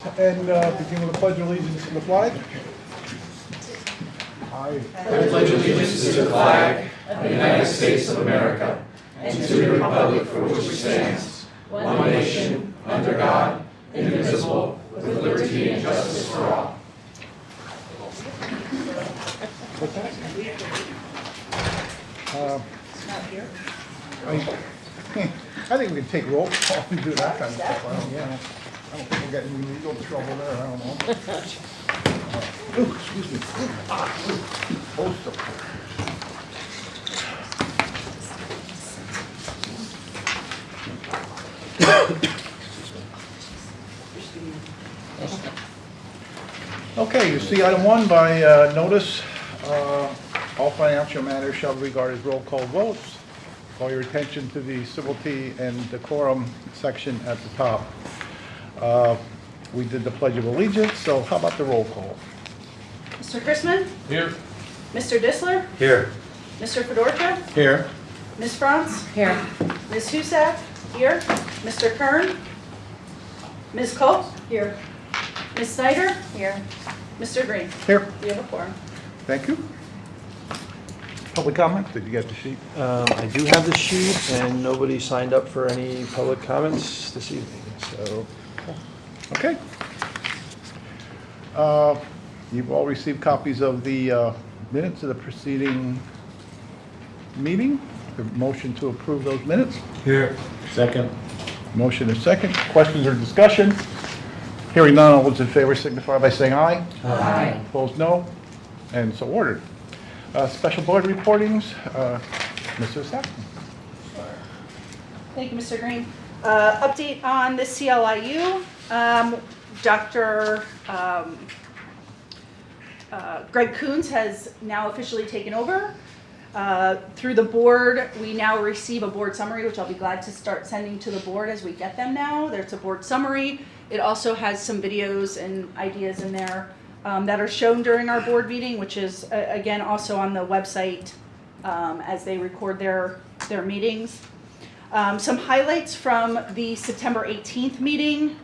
And begin with the Pledge of Allegiance to the flag. I pledge allegiance to the flag of the United States of America and to the republic for which it stands, one nation, under God, indivisible, with liberty and justice for all. What's that? I think we can take roll call and do that kind of stuff. I don't think we'll get in legal trouble there. I don't know. Ooh, excuse me. Post up. Okay, you see item 1 by notice. All financial matters shall be regarded as roll call votes. Call your attention to the civility and decorum section at the top. We did the Pledge of Allegiance, so how about the roll call? Mr. Chrisman? Here. Mr. Dissler? Here. Mr. Fedorcha? Here. Ms. Franz? Here. Ms. Husak? Here. Mr. Kern? Ms. Culp? Here. Ms. Snyder? Here. Mr. Green? Here. We have a quorum. Thank you. Public comment? Did you get the sheet? I do have the sheet, and nobody signed up for any public comments this evening, so. Okay. You've all received copies of the minutes of the preceding meeting. The motion to approve those minutes. Here. Second. Motion is second. Questions or discussion? Hearing none, all those in favor signify by saying aye. Aye. Opposed, no. And so ordered. Special board reportings. Mr. Sack. Thank you, Mr. Green. Update on the CLIU. Dr. Greg Coons has now officially taken over. Through the board, we now receive a board summary, which I'll be glad to start sending to the board as we get them now. There's a board summary. It also has some videos and ideas in there that are shown during our board meeting, which is, again, also on the website as they record their meetings. Some highlights from the September 18th meeting.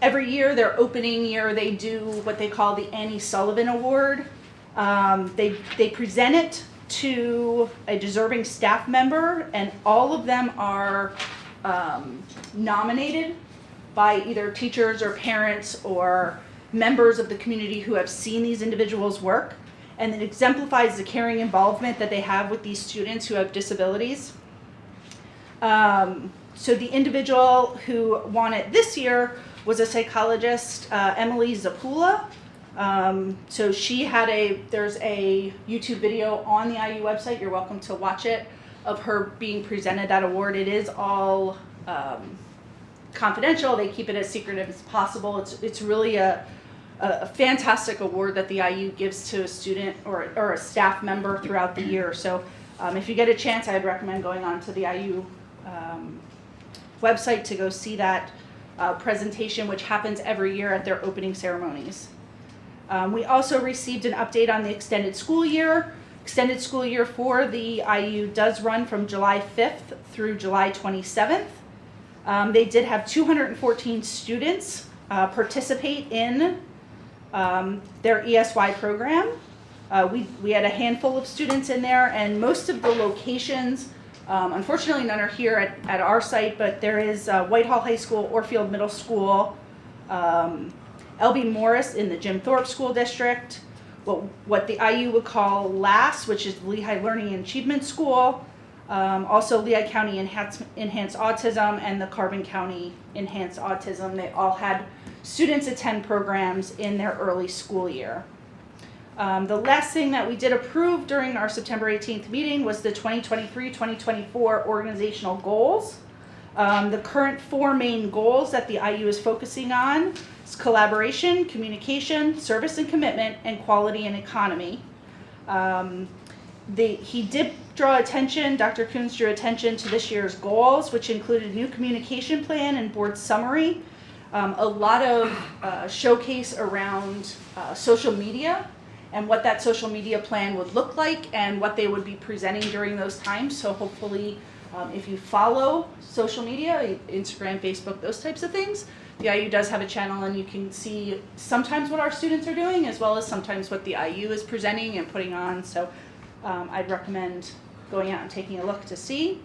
Every year, their opening year, they do what they call the Annie Sullivan Award. They present it to a deserving staff member, and all of them are nominated by either teachers or parents or members of the community who have seen these individuals work, and it exemplifies the caring involvement that they have with these students who have disabilities. So the individual who won it this year was a psychologist, Emily Zapula. So she had there's a YouTube video on the IU website, you're welcome to watch it, of her being presented that award. It is all confidential, they keep it as secretive as possible. It's really a fantastic award that the IU gives to a student or a staff member throughout the year. So if you get a chance, I'd recommend going on to the IU website to go see that presentation, which happens every year at their opening ceremonies. We also received an update on the extended school year. Extended school year for the IU does run from July 5th through July 27th. They did have 214 students participate in their ESY program. We had a handful of students in there, and most of the locations, unfortunately none are here at our site, but there is Whitehall High School, Orfield Middle School, L.B. Morris in the Jim Thorpe School District, what the IU would call LAS, which is Lehigh Learning and Achievement School, also Lehigh County Enhanced Autism, and the Carbon County Enhanced Autism. They all had students attend programs in their early school year. The last thing that we did approve during our September 18th meeting was the 2023-2024 organizational goals. The current 4 main goals that the IU is focusing on is collaboration, communication, service and commitment, and quality and economy. He did draw attention, Dr. Coons drew attention to this year's goals, which included a new communication plan and board summary, a lot of showcase around social media and what that social media plan would look like and what they would be presenting during those times. So hopefully if you follow social media, Instagram, Facebook, those types of things, The IU does have a channel, and you can see sometimes what our students are doing, as well as sometimes what the IU is presenting and putting on. So I'd recommend going out and taking a look to see.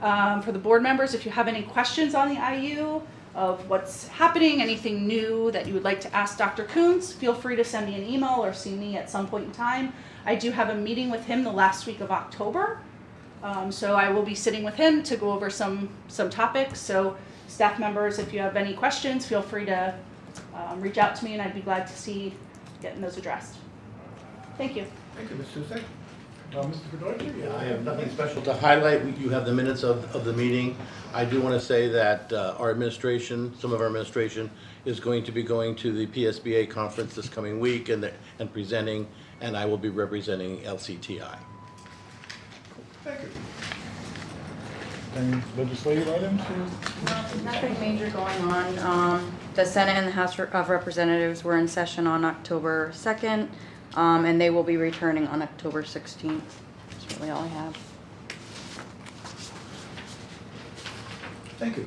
For the board members, if you have any questions on the IU of what's happening, anything new that you would like to ask Dr. Coons, feel free to send me an email or see me at some point in time. I do have a meeting with him the last week of October. So I will be sitting with him to go over some topics. So staff members, if you have any questions, feel free to reach out to me, and I'd be glad to see getting those addressed. Thank you. Thank you, Ms. Susak. Mr. Bedoya? Yeah, I have nothing special to highlight. You have the minutes of the meeting. I do want to say that our administration, some of our administration, is going to be going to the PSBA conference this coming week and presenting, and I will be representing LCTI. Thank you. Any legislative items? Nothing major going on. The Senate and the House of Representatives were in session on October 2nd, and they will be returning on October 16th. That's really all I have. Thank you.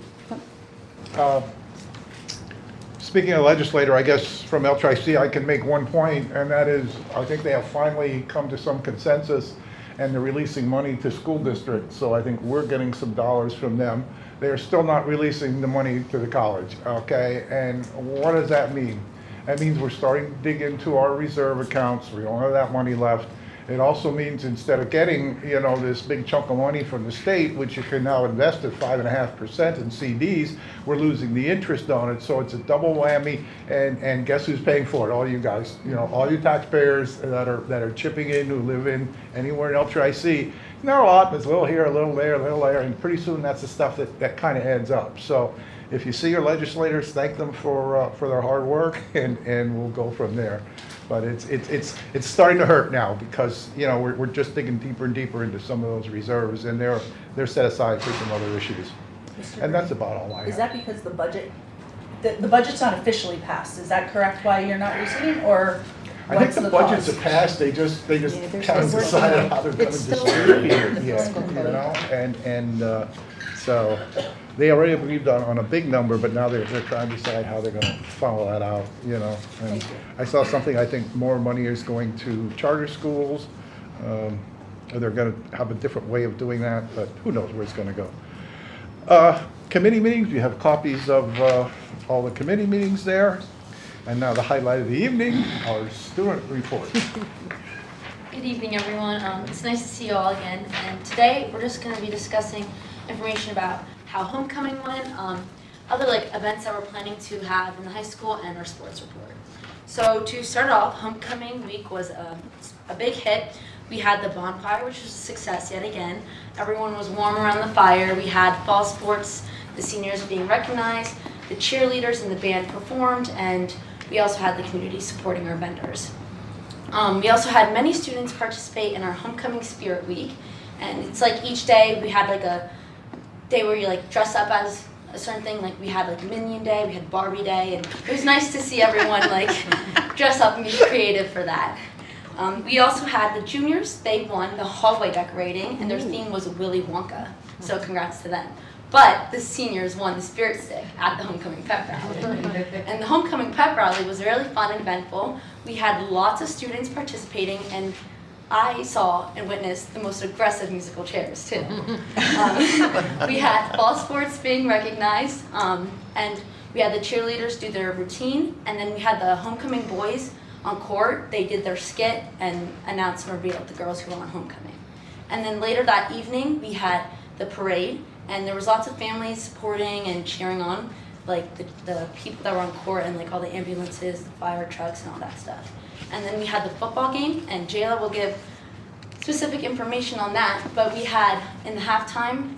Speaking of legislator, I guess from LTRIC I can make one point, and that is I think they have finally come to some consensus, and they're releasing money to school districts. So I think we're getting some dollars from them. They are still not releasing the money to the college, okay? And what does that mean? That means we're starting to dig into our reserve accounts. We don't have that money left. It also means instead of getting, this big chunk of money from the state, which you can now invest at 5.5% in CDs, we're losing the interest on it. So it's a double whammy. And guess who's paying for it? All you guys, all you taxpayers that are chipping in, who live in anywhere in LTRIC. Not a lot, but it's a little here, a little there, and pretty soon that's the stuff that kind of adds up. So if you see your legislators, thank them for their hard work, and we'll go from there. But it's starting to hurt now because we're just digging deeper and deeper into some of those reserves, and they're set aside for some other issues. And that's about all I have. Is that because the budget's not officially passed? Is that correct? Why you're not receiving, or I think what's the the budgets cause? are passed. They just they're haven't still decided working how they're on going it. to It's still distribute under it the yet. fiscal code. And so they already agreed on a big number, but now they're trying to decide how they're going to follow that out. And Thank you. I saw something. I think more money is going to charter schools. They're going to have a different way of doing that, but who knows where it's going to go. Committee meetings. You have copies of all the committee meetings there. And now the highlight of the evening, our student report. Good evening, everyone. It's nice to see you all again. And today we're just going to be discussing information about how homecoming went, other events that we're planning to have in the high school, and our sports report. So to start off, homecoming week was a big hit. We had the bonfire, which was a success yet again. Everyone was warm around the fire. We had fall sports, the seniors being recognized, the cheerleaders and the band performed, and we also had the community supporting our vendors. We also had many students participate in our homecoming spirit week, and it's each day we had a day where you dress up as a certain thing. We had Minion Day, we had Barbie Day, and it was nice to see everyone dress up and be creative for that. We also had the juniors. They won the hallway decorating, and their theme was Willy Wonka, so congrats to them. But the seniors won the spirit stick at the homecoming pep rally. And the homecoming pep rally was really fun and eventful. We had lots of students participating, and I saw and witnessed the most aggressive musical chairs too. We had fall sports being recognized, and we had the cheerleaders do their routine, and then we had the homecoming boys on court. They did their skit and announced and revealed the girls who were on homecoming. And then later that evening, we had the parade, and there was lots of families supporting and cheering on the people that were on court, and all the ambulances, the fire trucks, and all that stuff. And then we had the football game, and Jayla will give specific information on that, but we had, in the halftime,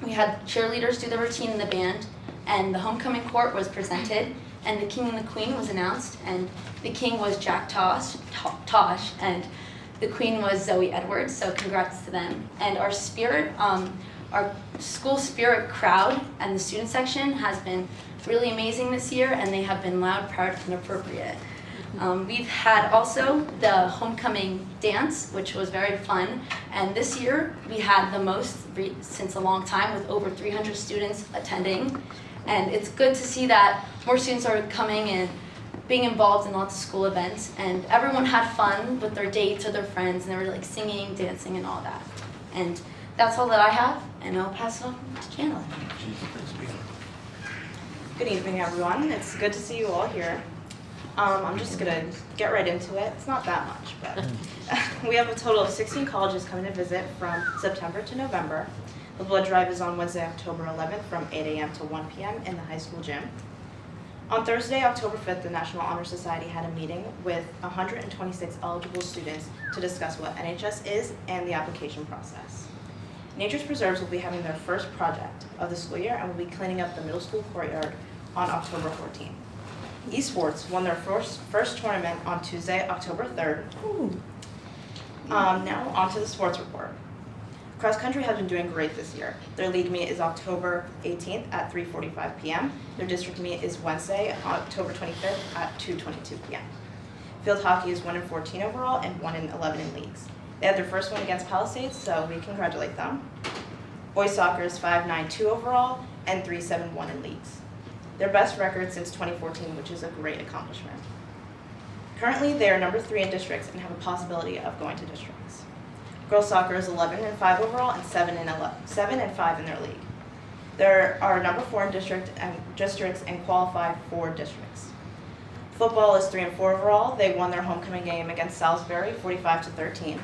we had cheerleaders do the routine in the band, and the homecoming court was presented, and the king and the queen was announced, and the king was Jack Tosh, and the queen was Zoe Edwards, so congrats to them. And our school spirit crowd and the student section has been really amazing this year, and they have been loud, proud, and appropriate. We've had also the homecoming dance, which was very fun, and this year we had the most since a long time, with over 300 students attending, And it's good to see that more students are coming and being involved in lots of school events, and everyone had fun with their dates or their friends, and they were like singing, dancing, and all that. And that's all that I have, and I'll pass it on to Chandler. Good evening, everyone. It's good to see you all here. I'm just gonna get right into it. It's not that much, but we have a total of 16 colleges coming to visit from September to November. The blood drive is on Wednesday, October 11th from 8 a.m. to 1 p.m. in the high school gym. On Thursday, October 5th, the National Honor Society had a meeting with 126 eligible students to discuss what NHS is and the application process. Nature's Preserves will be having their first project of the school year and will be cleaning up the middle school courtyard on October 14th. Esports won their first tournament on Tuesday, October 3rd. Now on to the sports report. Cross country has been doing great this year. Their league meet is October 18th at 3:45 p.m. Their district meet is Wednesday, October 25th at 2:22 p.m. Field hockey is 1-14 overall and 1-11 in leagues. They had their first win against Palisades, so we congratulate them. Boys soccer is 5-9-2 overall and 3-7-1 in leagues. Their best record since 2014, which is a great accomplishment. Currently, they are number 3 in districts and have a possibility of going to districts. Girls soccer is 11-5 overall and 7-5 in their league. There are number 4 in districts and qualify for districts. Football is 3-4 overall. They won their homecoming game against Salisbury 45-13.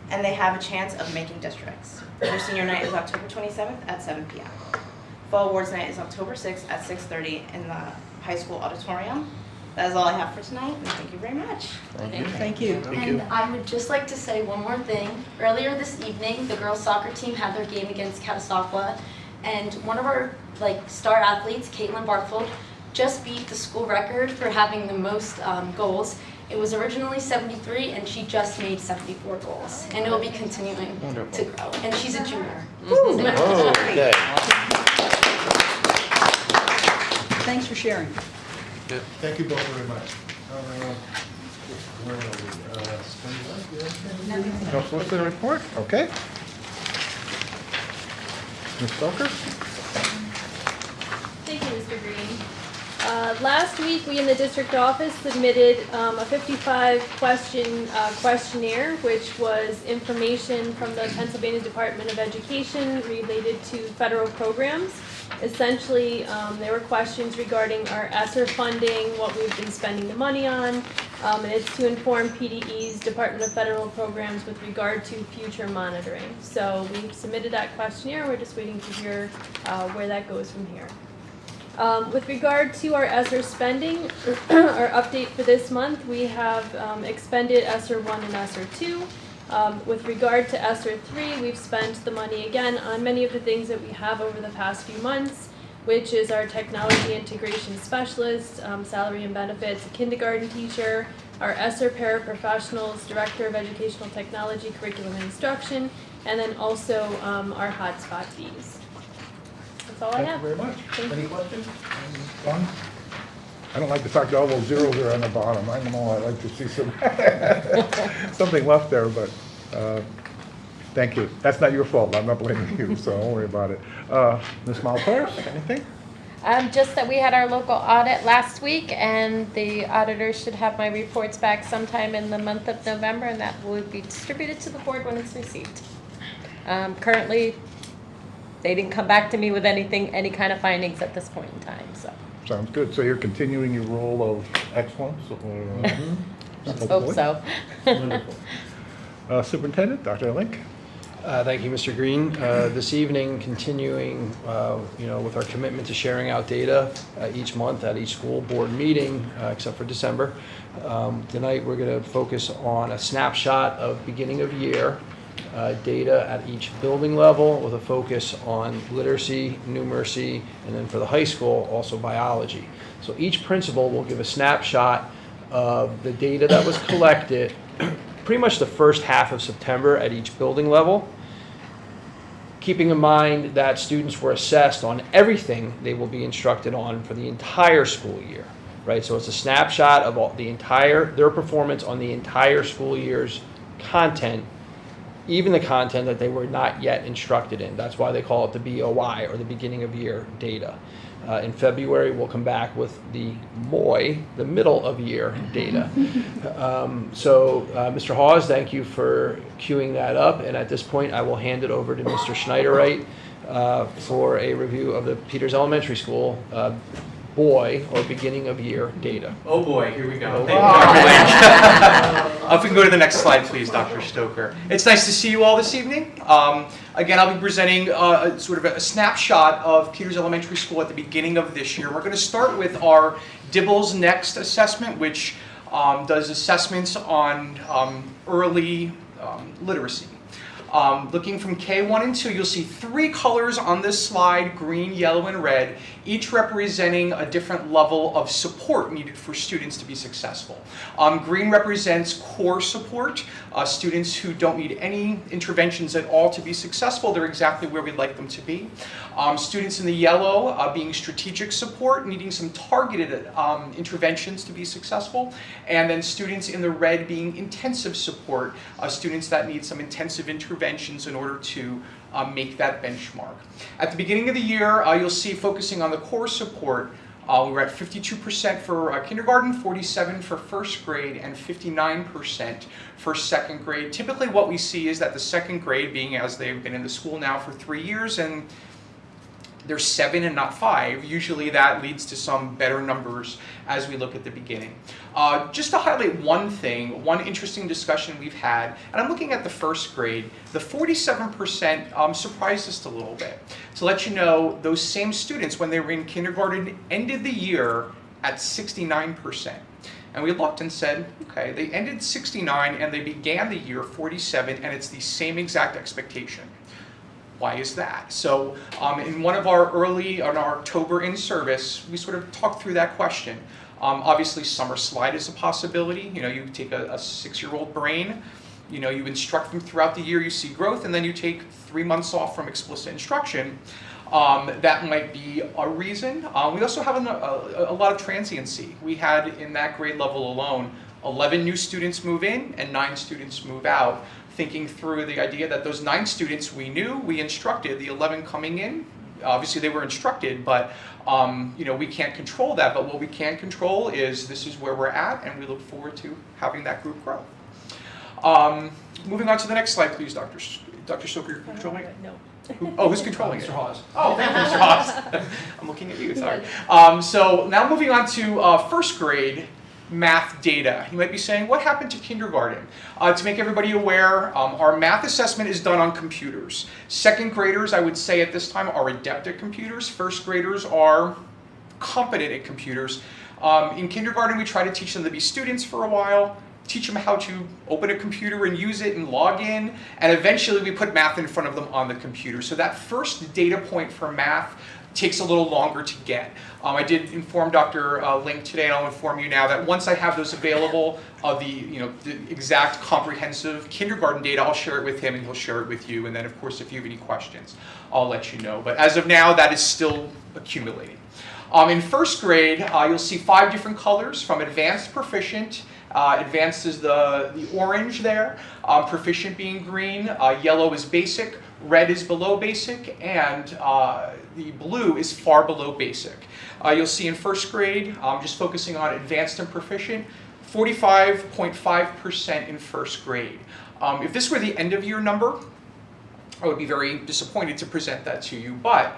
And they have a chance of making districts. Their senior night is October 27th at 7 p.m. Fall awards night is October 6th at 6:30 in the high school auditorium. That is all I have for tonight, and thank you very much. Thank you. And I would just like to say one more thing. Earlier this evening, the girls soccer team had their game against Catasauqua, and one of our star athletes, Caitlin Barthold, just beat the school record for having the most goals. It was originally 73, and she just made 74 goals, and it will be continuing to grow. And she's a junior. Okay. Thanks for sharing. Thank you both very much. No solicitor report? Okay. Ms. Stoker? Thank you, Mr. Green. Last week, we in the district office submitted a 55-question questionnaire, which was information from the Pennsylvania Department of Education related to federal programs. Essentially, there were questions regarding our ESSER funding, what we've been spending the money on, and it's to inform PDE's Department of Federal Programs with regard to future monitoring. So we've submitted that questionnaire. We're just waiting to hear where that goes from here. With regard to our ESSER spending, our update for this month, we have expended ESSER 1 and ESSER 2. With regard to ESSER 3, we've spent the money again on many of the things that we have over the past few months, which is our technology integration specialist, salary and benefits, a kindergarten teacher, our ESSER paraprofessionals, director of educational technology, curriculum and instruction, and then also our hotspot fees. That's all I have. Thank you very much. Thank Any you. questions? Fun? I don't like the fact that all those zeros are on the bottom. I don't know, I like to see some, something left there, but thank you. That's not your fault. I'm not blaming you, so don't worry about it. Ms. Maltars, anything? Just that we had our local audit last week, and the auditors should have my reports back sometime in the month of November, and that will be distributed to the board when it's received. Currently, they didn't come back to me with any kind of findings at this point in time, so. Sounds good. So you're continuing your role of excellence? Let's hope so. Wonderful. Superintendent, Dr. Link? Thank you, Mr. Green. This evening, continuing, with our commitment to sharing out data each month at each school board meeting, except for December. Tonight, we're going to focus on a snapshot of beginning of year data at each building level with a focus on literacy, numeracy, and then for the high school, also biology. So each principal will give a snapshot of the data that was collected pretty much the first half of September at each building level, keeping in mind that students were assessed on everything they will be instructed on for the entire school year, right? So it's a snapshot of their performance on the entire school year's content even the content that they were not yet instructed in. That's why they call it the BOI, or the beginning of year data. In February, we'll come back with the MOI, the middle of year data. Mr. Hawes, thank you for queuing that up. And at this point, I will hand it over to Mr. Schneiderite for a review of the Peters Elementary School BOI, or beginning of year data. Oh boy, here we go. Thank you, Dr. Lynch. If we can go to the next slide, please, Dr. Stoker. It's nice to see you all this evening. Again, I'll be presenting sort of a snapshot of Peters Elementary School at the beginning of this year. We're going to start with our Dibbles Next assessment, which does assessments on early literacy. Looking from K1 and 2, you'll see 3 colors on this slide, green, yellow, and red, each representing a different level of support needed for students to be successful. Green represents core support, students who don't need any interventions at all to be successful. They're exactly where we'd like them to be. Students in the yellow being strategic support, needing some targeted interventions to be successful. And then students in the red being intensive support, students that need some intensive interventions in order to make that benchmark. At the beginning of the year, you'll see focusing on the core support, we were at 52% for kindergarten, 47% for first grade, and 59% for second grade. Typically what we see is that the second grade, being as they've been in the school now for 3 years and they're 7 and not 5, usually that leads to some better numbers as we look at the beginning. Just to highlight one thing, one interesting discussion we've had, and I'm looking at the first grade, the 47% surprised us a little bit. To let you know, those same students, when they were in kindergarten, ended the year at 69%. And we looked and said, okay, they ended 69 and they began the year 47, and it's the same exact expectation. Why is that? So in one of our on our October in-service, we sort of talked through that question. Obviously, summer slide is a possibility. You know, you take a 6-year-old brain, you know, you instruct them throughout the year, you see growth, and then you take 3 months off from explicit instruction. That might be a reason. We also have a lot of transiency. We had, in that grade level alone, 11 new students move in and 9 students move out, thinking through the idea that those 9 students we knew, we instructed, the 11 coming in, obviously they were instructed, but you know, we can't control that. But what we can control is this is where we're at, and we look forward to having that group grow. Moving on to the next slide, please, Dr. Stoker, you're controlling it? No. Oh, who's controlling it? Mr. Hawes. Oh, thank you, Mr. Hawes. I'm looking at you, sorry. So now moving on to first grade math data. You might be saying, what happened to kindergarten? To make everybody aware, our math assessment is done on computers. Second graders, I would say at this time, are adept at computers. First graders are competent at computers. In kindergarten, we try to teach them to be students for a while, teach them how to open a computer and use it and log in, and eventually we put math in front of them on the computer. So that first data point for math takes a little longer to get. I did inform Dr. Link today, and I'll inform you now that once I have those available, the exact comprehensive kindergarten data, I'll share it with him and he'll share it with you. And then of course, if you have any questions, I'll let you know. But as of now, that is still accumulating. In first grade, you'll see 5 different colors from advanced, proficient. Advanced is the orange there, proficient being green, yellow is basic, red is below basic, and the blue is far below basic. You'll see in first grade, just focusing on advanced and proficient, 45.5% in first grade. If this were the end of year number, I would be very disappointed to present that to you, but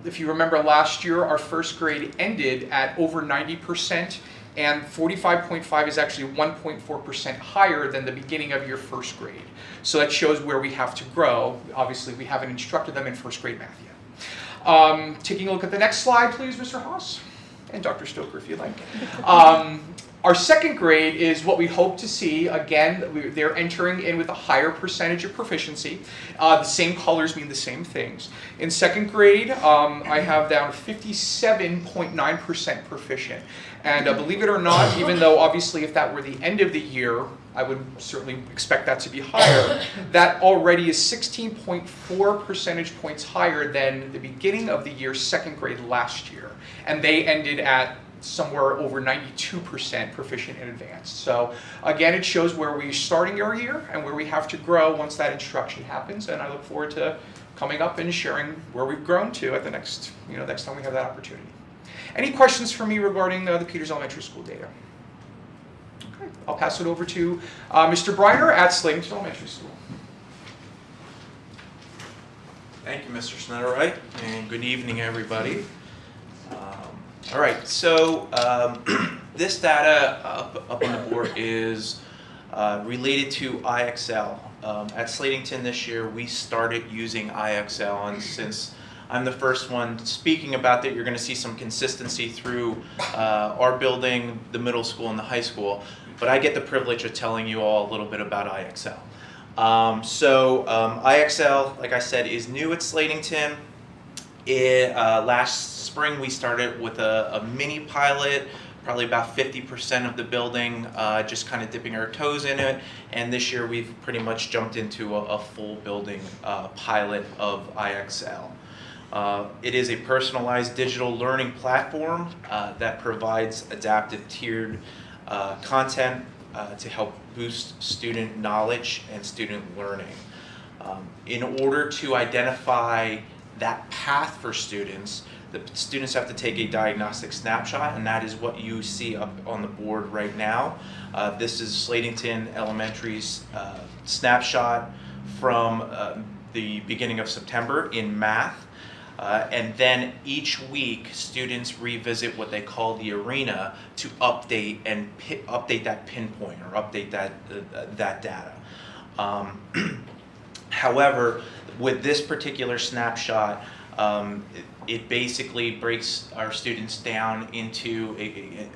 if you remember last year, our first grade ended at over 90%, and 45.5 is actually 1.4% higher than the beginning of your first grade. So that shows where we have to grow. Obviously, we haven't instructed them in first grade math yet. Taking a look at the next slide, please, Mr. Haas, and Dr. Stoker, if you'd like. Our second grade is what we hope to see. Again, they're entering in with a higher percentage of proficiency. The same colors mean the same things. In second grade, I have down 57.9% proficient. And believe it or not, even though obviously if that were the end of the year, I would certainly expect that to be higher, that already is 16.4 percentage points higher than the beginning of the year, second grade last year. And they ended at somewhere over 92% proficient in advanced. So again, it shows where we're starting our year and where we have to grow once that instruction happens. And I look forward to coming up and sharing where we've grown to at the next time we have that opportunity. Any questions for me regarding the Peters Elementary School data? Okay, I'll pass it over to Mr. Briner at Slatington Elementary School. Thank you, Mr. Schneiderwright, and good evening, everybody. All right, so this data up on the board is related to IXL. At Slatington this year, we started using IXL, and since I'm the first one speaking about that, you're going to see some consistency through our building, the middle school, and the high school. But I get the privilege of telling you all a little bit about IXL. IXL, like I said, is new at Slatington. Last spring we started with a mini pilot, probably about 50% of the building, just kind of dipping our toes in it. And this year we've pretty much jumped into a full building pilot of IXL. It is a personalized digital learning platform that provides adaptive tiered content to help boost student knowledge and student learning. In order to identify that path for students, the students have to take a diagnostic snapshot, and that is what you see up on the board right now. This is Slatington Elementary's snapshot from the beginning of September in math. And then each week, students revisit what they call the arena to update and update that pinpoint or update that data. However, with this particular snapshot, it basically breaks our students down into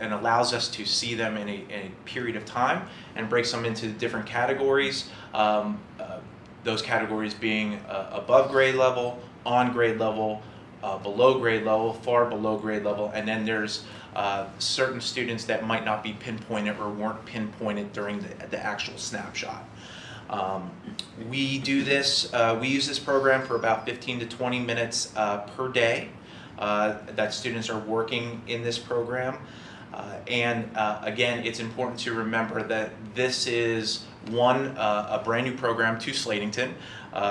and allows us to see them in a period of time and breaks them into different categories. Those categories being above grade level, on grade level, below grade level, far below grade level, and then there's certain students that might not be pinpointed or weren't pinpointed during the actual snapshot. We do this, we use this program for about 15 to 20 minutes per day that students are working in this program. Again, it's important to remember that this is a brand new program to Slatington,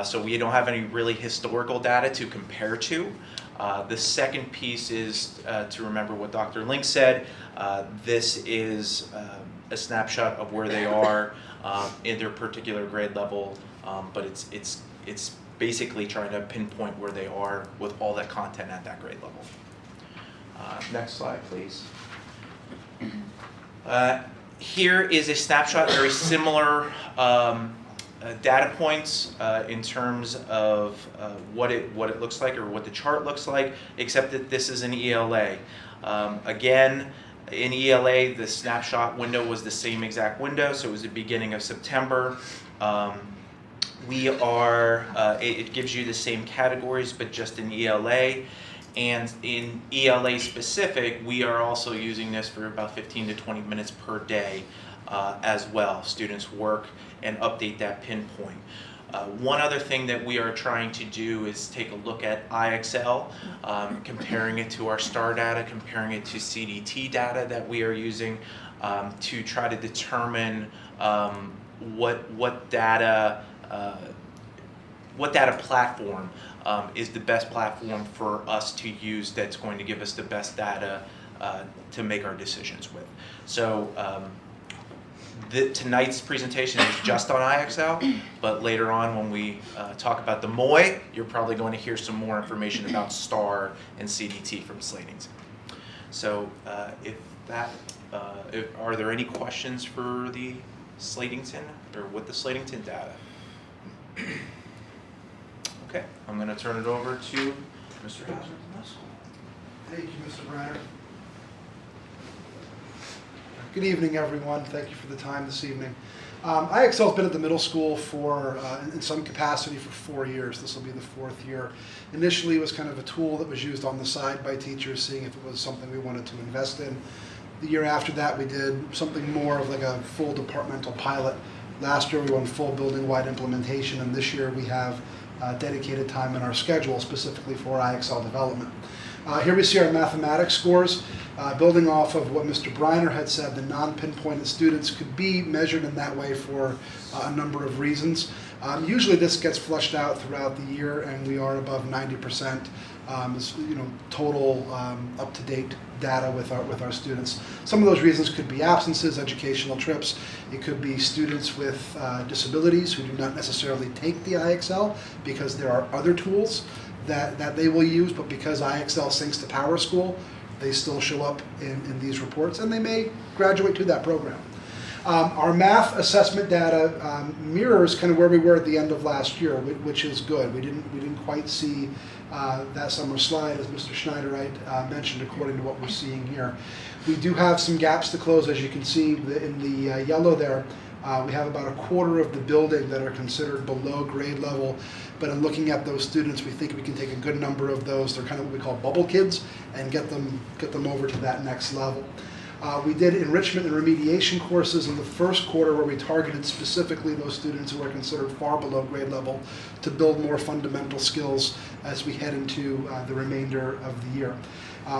so we don't have any really historical data to compare to. The second piece is to remember what Dr. Link said. This is a snapshot of where they are in their particular grade level, but it's basically trying to pinpoint where they are with all that content at that grade level. Next slide, please. Here is a snapshot, very similar data points in terms of what it looks like or what the chart looks like, except that this is an ELA. Again, in ELA, the snapshot window was the same exact window, so it was the beginning of September. It gives you the same categories, but just in ELA. And in ELA specific, we are also using this for about 15 to 20 minutes per day as well. Students work and update that pinpoint. One other thing that we are trying to do is take a look at IXL, comparing it to our STAR data, comparing it to CDT data that we are using to try to determine what data platform is the best platform for us to use that's going to give us the best data to make our decisions with. So tonight's presentation is just on IXL, but later on when we talk about the MOI, you're probably going to hear some more information about STAR and CDT from Slatington. So are there any questions for the Slatington or with the Slatington data? Okay, I'm going to turn it over to Mr. Hauser. Thank you, Mr. Briner. Good evening, everyone. Thank you for the time this evening. IXL has been at the middle school for, in some capacity, for 4 years. This will be the 4th year. Initially, it was kind of a tool that was used on the side by teachers, seeing if it was something we wanted to invest in. The year after that, we did something more of like a full departmental pilot. Last year, we went full building-wide implementation, and this year we have dedicated time in our schedule specifically for IXL development. Here we see our mathematics scores. Building off of what Mr. Briner had said, the non-pinpointed students could be measured in that way for a number of reasons. Usually this gets flushed out throughout the year, and we are above 90% total up-to-date data with our students. Some of those reasons could be absences, educational trips. It could be students with disabilities who do not necessarily take the IXL because there are other tools that they will use, but because IXL syncs to PowerSchool, they still show up in these reports, and they may graduate to that program. Our math assessment data mirrors kind of where we were at the end of last year, which is good. We didn't quite see that summer slide, as Mr. Schneiderite mentioned, according to what we're seeing here. We do have some gaps to close, as you can see in the yellow there. We have about a quarter of the building that are considered below grade level, but in looking at those students, we think we can take a good number of those. They're kind of what we call bubble kids, and get them over to that next level. We did enrichment and remediation courses in the first quarter, where we targeted specifically those students who are considered far below grade level to build more fundamental skills as we head into the remainder of the year.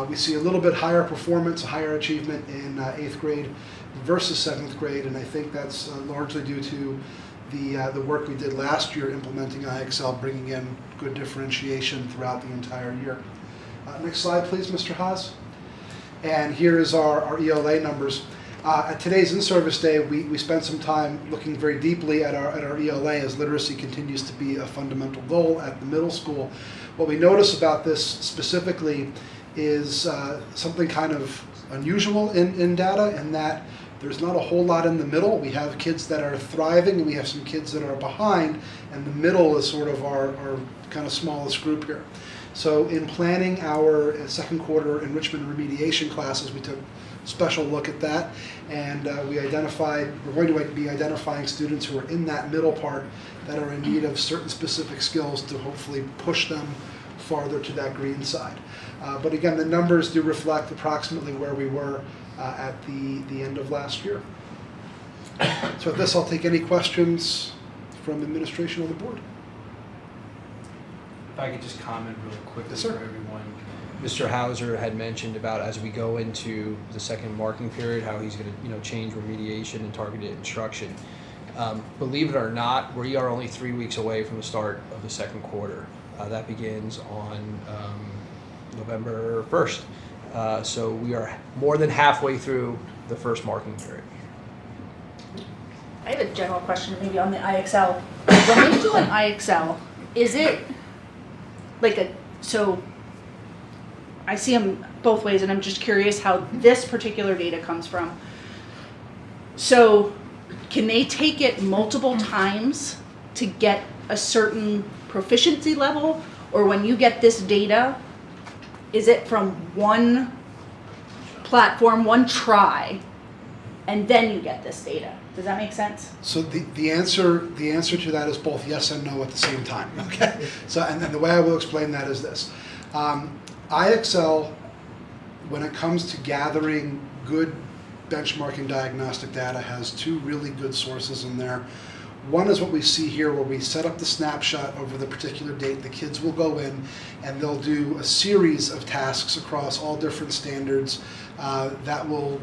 We see a little bit higher performance, higher achievement in 8th grade versus 7th grade, and I think that's largely due to the work we did last year implementing IXL, bringing in good differentiation throughout the entire year. Next slide, please, Mr. Haas. And here is our ELA numbers. At today's in-service day, we spent some time looking very deeply at our ELA, as literacy continues to be a fundamental goal at the middle school. What we notice about this specifically is something kind of unusual in data, in that there's not a whole lot in the middle. We have kids that are thriving, and we have some kids that are behind, and the middle is sort of our kind of smallest group here. So in planning our second quarter enrichment and remediation classes, we took a special look at that, and we're going to be identifying students who are in that middle part that are in need of certain specific skills to hopefully push them farther to that green side. But again, the numbers do reflect approximately where we were at the end of last year. So with this, I'll take any questions from administration or the board. If I could just comment really quickly Yes, for sir. everyone. Mr. Hauser had mentioned about, as we go into the second marking period, how he's going to change remediation and targeted instruction. Believe it or not, we are only 3 weeks away from the start of the second quarter. That begins on November 1st. So we are more than halfway through the first marking period. I have a general question maybe on the IXL. When we do an IXL, is it so I see them both ways, and I'm just curious how this particular data comes from. So can they take it multiple times to get a certain proficiency level? Or when you get this data, is it from one platform, one try, and then you get this data? Does that make sense? So the answer to that is both yes and no at the same time. Okay. So and then the way I will explain that is this: IXL, when it comes to gathering good benchmarking diagnostic data, has two really good sources in there. One is what we see here, where we set up the snapshot over the particular date. The kids will go in and they'll do a series of tasks across all different standards that will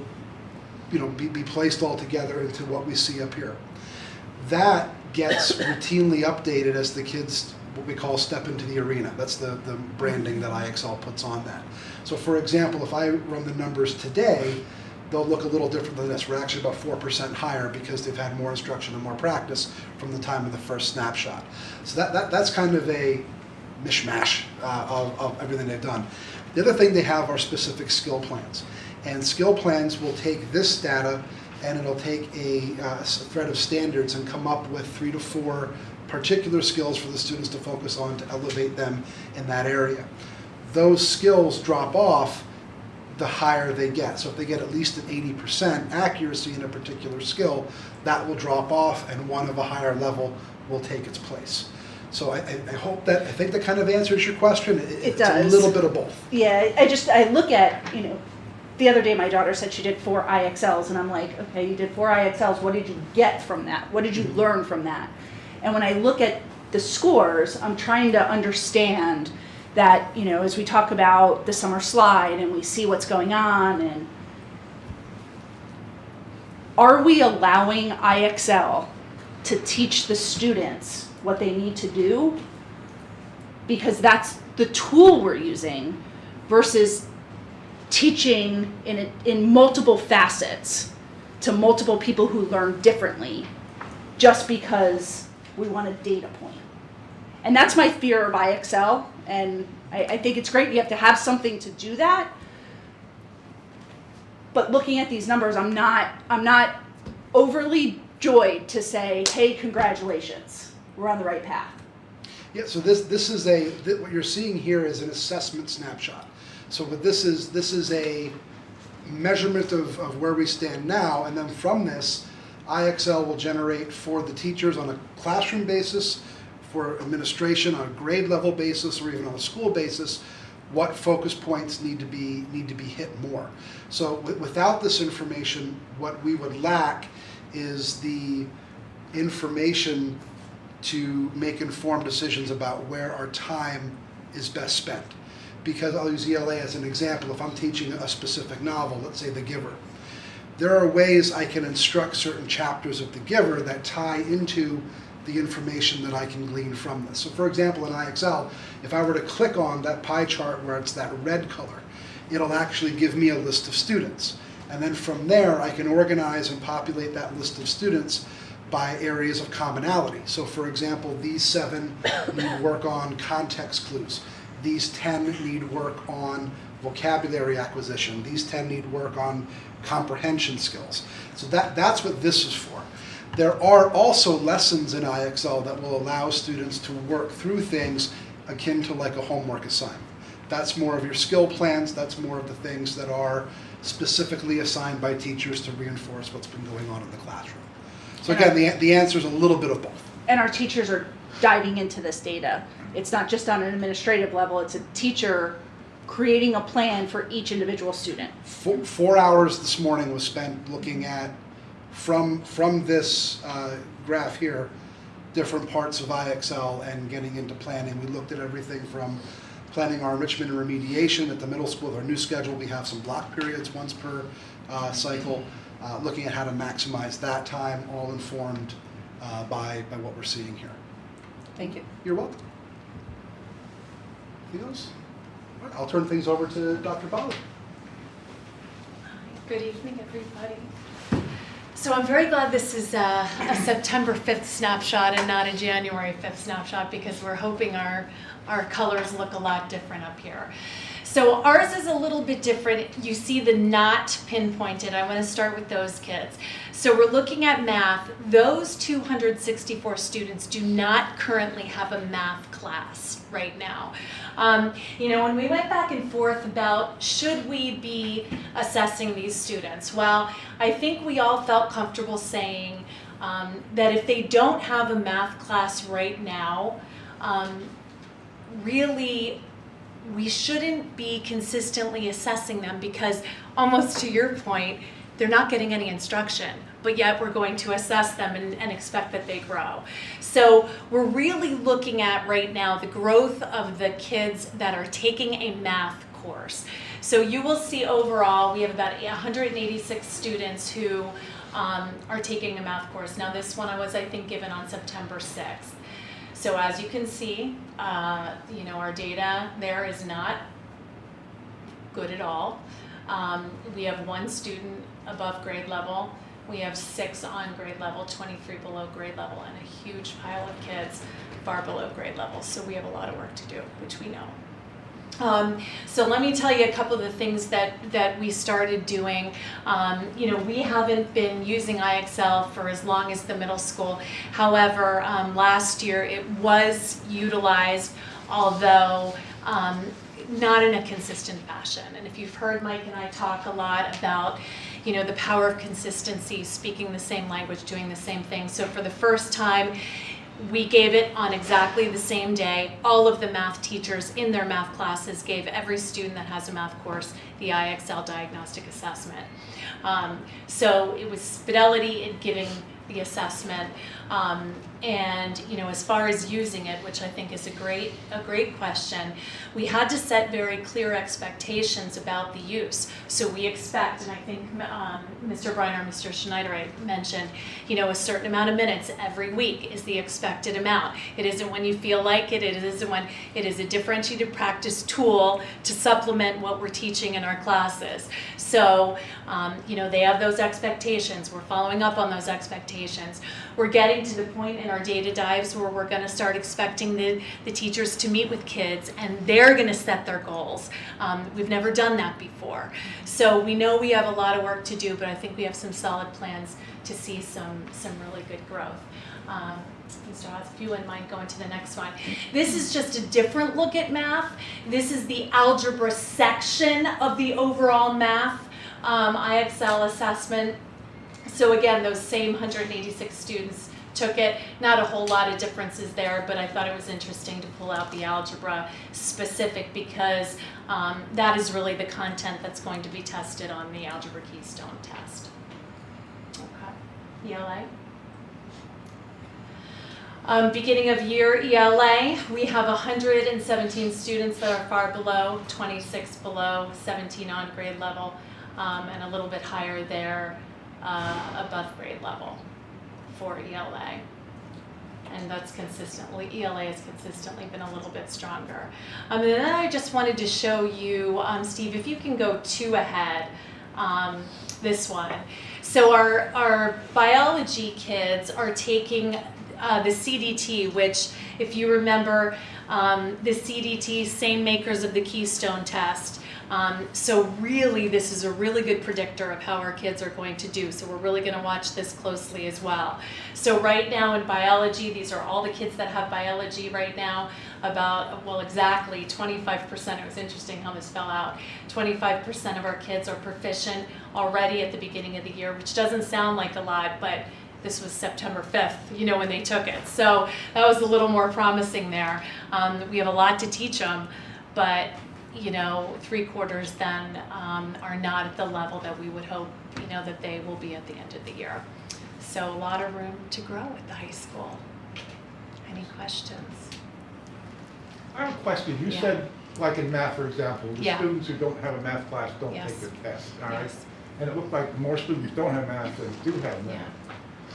be placed all together into what we see up here. That gets routinely updated as the kids, what we call, step into the arena. That's the branding that IXL puts on that. So for example, if I run the numbers today, they'll look a little different than this. We're actually about 4% higher because they've had more instruction and more practice from the time of the first snapshot. So that's kind of a mishmash of everything they've done. The other thing they have are specific skill plans. And skill plans will take this data, and it'll take a thread of standards and come up with 3 to 4 particular skills for the students to focus on to elevate them in that area. Those skills drop off the higher they get. So if they get at least an 80% accuracy in a particular skill, that will drop off, and one of a higher level will take its place. So I think that kind of answers your question. It does. It's a little bit of both. Yeah, I look at, the other day my daughter said she did 4 IXLs, and I'm like, okay, you did 4 IXLs, what did you get from that? What did you learn from that? And when I look at the scores, I'm trying to understand, that, you know, as we talk about the summer slide and we see what's going on, and are we allowing IXL to teach the students what they need to do? Because that's the tool we're using versus teaching in multiple facets to multiple people who learn differently just because we want a data point. And that's my fear of IXL, and I think it's great. You have to have something to do that. But looking at these numbers, I'm not overly joyed to say, hey, congratulations, we're on the right path. Yeah, so this is what you're seeing here is an assessment snapshot. So what this is a measurement of where we stand now, and then from this, IXL will generate for the teachers on a classroom basis, for administration on a grade level basis, or even on a school basis, what focus points need to be hit more. So without this information, what we would lack is the information to make informed decisions about where our time is best spent. Because I'll use ELA as an example. If I'm teaching a specific novel, let's say The Giver, there are ways I can instruct certain chapters of The Giver that tie into the information that I can glean from this. So for example, in IXL, if I were to click on that pie chart where it's that red color, it'll actually give me a list of students. And then from there, I can organize and populate that list of students by areas of commonality. So for example, these 7 need work on context clues. These 10 need work on vocabulary acquisition. These 10 need work on comprehension skills. So that's what this is for. There are also lessons in IXL that will allow students to work through things akin to like a homework assignment. That's more of your skill plans. That's more of the things that are specifically assigned by teachers to reinforce what's been going on in the classroom. So again, the answer is a little bit of both. And our teachers are diving into this data. It's not just on an administrative level, it's a teacher creating a plan for each individual student. 4 hours this morning was spent looking at, from this graph here, different parts of IXL and getting into planning. We looked at everything from planning our enrichment and remediation at the middle school. With our new schedule, we have some block periods once per cycle, looking at how to maximize that time, all informed by what we're seeing here. Thank you. You're welcome. Anything else? All right, I'll turn things over to Dr. Bali. Good evening, everybody. So I'm very glad this is a September 5th snapshot and not a January 5th snapshot, because we're hoping our colors look a lot different up here. So ours is a little bit different. You see the not pinpointed. I want to start with those kids. So we're looking at math. Those 264 students do not currently have a math class right now. You know, when we went back and forth about should we be assessing these students, well, I think we all felt comfortable saying that if they don't have a math class right now, really we shouldn't be consistently assessing them, because almost to your point, they're not getting any instruction, but yet we're going to assess them and expect that they grow. So we're really looking at right now the growth of the kids that are taking a math course. So you will see overall we have about 186 students who are taking a math course. Now this one was, I think, given on September 6th. So as you can see, you know, our data there is not good at all. We have 1 student above grade level. We have 6 on grade level, 23 below grade level, and a huge pile of kids far below grade level. So we have a lot of work to do, which we know. So let me tell you a couple of the things that we started doing. You know, we haven't been using IXL for as long as the middle school. However, last year it was utilized, although not in a consistent fashion. And if you've heard Mike and I talk a lot about, you know, the power of consistency, speaking the same language, doing the same thing. So for the first time, we gave it on exactly the same day. All of the math teachers in their math classes gave every student that has a math course the IXL diagnostic assessment. So it was fidelity in giving the assessment. And as far as using it, which I think is a great question, we had to set very clear expectations about the use. So we expect, and I think Mr. Briner and Mr. Schneider mentioned, a certain amount of minutes every week is the expected amount. It isn't when you feel like it. It isn't when it is a differentiated practice tool to supplement what we're teaching in our classes. So, they have those expectations. We're following up on those expectations. We're getting to the point in our data dives where we're going to start expecting the teachers to meet with kids, and they're going to set their goals. We've never done that before. So we know we have a lot of work to do, but I think we have some solid plans to see some really good growth. Mr. Haas, if you wouldn't mind going to the next one. This is just a different look at math. This is the algebra section of the overall math IXL assessment. So again, those same 186 students took it. Not a whole lot of differences there, but I thought it was interesting to pull out the algebra specific because that is really the content that's going to be tested on the Algebra Keystone test. Okay, ELA. Beginning of year ELA, we have 117 students that are far below, 26 below, 17 on grade level, and a little bit higher there above grade level for ELA. And that's consistently, ELA has consistently been a little bit stronger. And then I just wanted to show you, Steve, if you can go 2 ahead, this one. So our biology kids are taking the CDT, which, if you remember, the CDT, same makers of the Keystone test. So really, this is a really good predictor of how our kids are going to do. So we're really going to watch this closely as well. So right now in biology, these are all the kids that have biology right now. About, well, exactly 25%. It was interesting how this fell out. 25% of our kids are proficient already at the beginning of the year, which doesn't sound like a lot, but this was September 5th, when they took it. So that was a little more promising there. We have a lot to teach them, but 3/4 then are not at the level that we would hope, that they will be at the end of the year. So a lot of room to grow at the high school. Any questions? I have a question. You said, like in math, for example, the students who don't have a math class don't take the test, all right? And it looked like more students don't have math than do have math.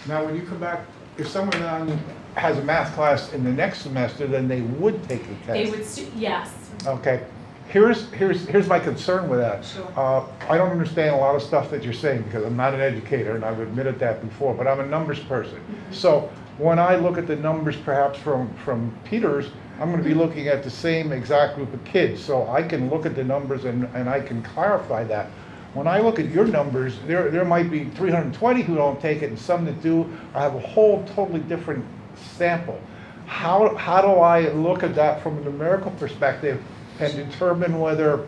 Now, when you come back, if someone has a math class in the next semester, then they would take the test. They would, yes. Okay. Here's my concern with that. Sure. I don't understand a lot of stuff that you're saying because I'm not an educator, and I've admitted that before, but I'm a numbers person. Mm-hmm. So when I look at the numbers perhaps from Peter's, I'm going to be looking at the same exact group of kids. So I can look at the numbers and I can clarify that. When I look at your numbers, there might be 320 who don't take it and some that do. I have a whole totally different sample. How do I look at that from a numerical perspective and determine whether